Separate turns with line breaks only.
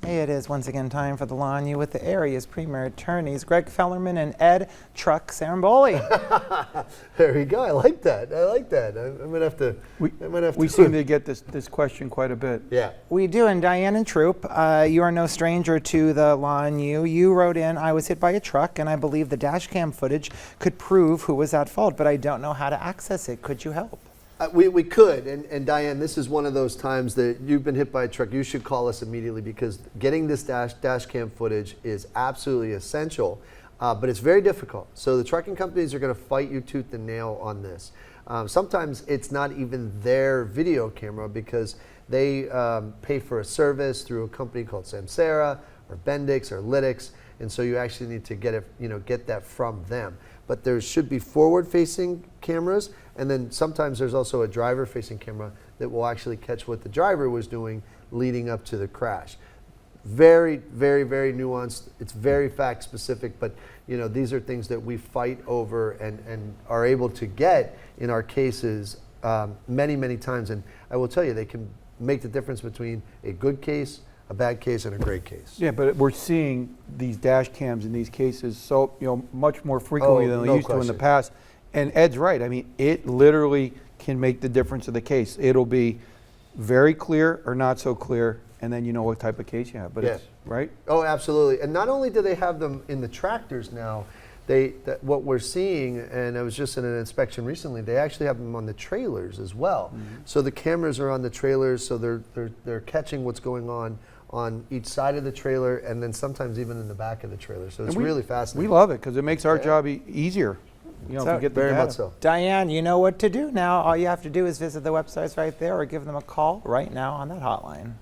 Hey, it is once again time for the Lawn You with the area's premier attorneys, Greg Fellerman and Ed Truck Ciarimboli.
There you go. I like that. I'm gonna have to.
We seem to get this question quite a bit.
Yeah.
We do, and Diane and Troop, you are no stranger to the Lawn You. You wrote in, I was hit by a truck, and I believe the dash cam footage could prove who was at fault, but I don't know how to access it. Could you help?
We could, and Diane, this is one of those times that you've been hit by a truck. You should call us immediately because getting this dash cam footage is absolutely essential, but it's very difficult. So the trucking companies are going to fight you tooth and nail on this. Sometimes it's not even their video camera because they pay for a service through a company called Samsara or Bendix or Lytix, and so you actually need to get it, get that from them. But there should be forward-facing cameras, and then sometimes there's also a driver-facing camera that will actually catch what the driver was doing leading up to the crash. Very, very, very nuanced. It's very fact-specific, but these are things that we fight over and are able to get in our cases many, many times. And I will tell you, they can make the difference between a good case, a bad case, and a great case.
Yeah, but we're seeing these dash cams in these cases so much more frequently than we used to in the past. And Ed's right. I mean, it literally can make the difference of the case. It'll be very clear or not so clear, and then you know what type of case you have. But it's right.
Oh, absolutely. And not only do they have them in the tractors now, what we're seeing, and I was just in an inspection recently, they actually have them on the trailers as well. Mm-hmm. So the cameras are on the trailers, so they're catching what's going on each side of the trailer, and then sometimes even in the back of the trailer. So it's really fascinating.
We love it because it makes our job easier.
So
to get
very much so.
Diane, you know what to do now. All you have to do is visit the websites right there or give them a call right now on that hotline.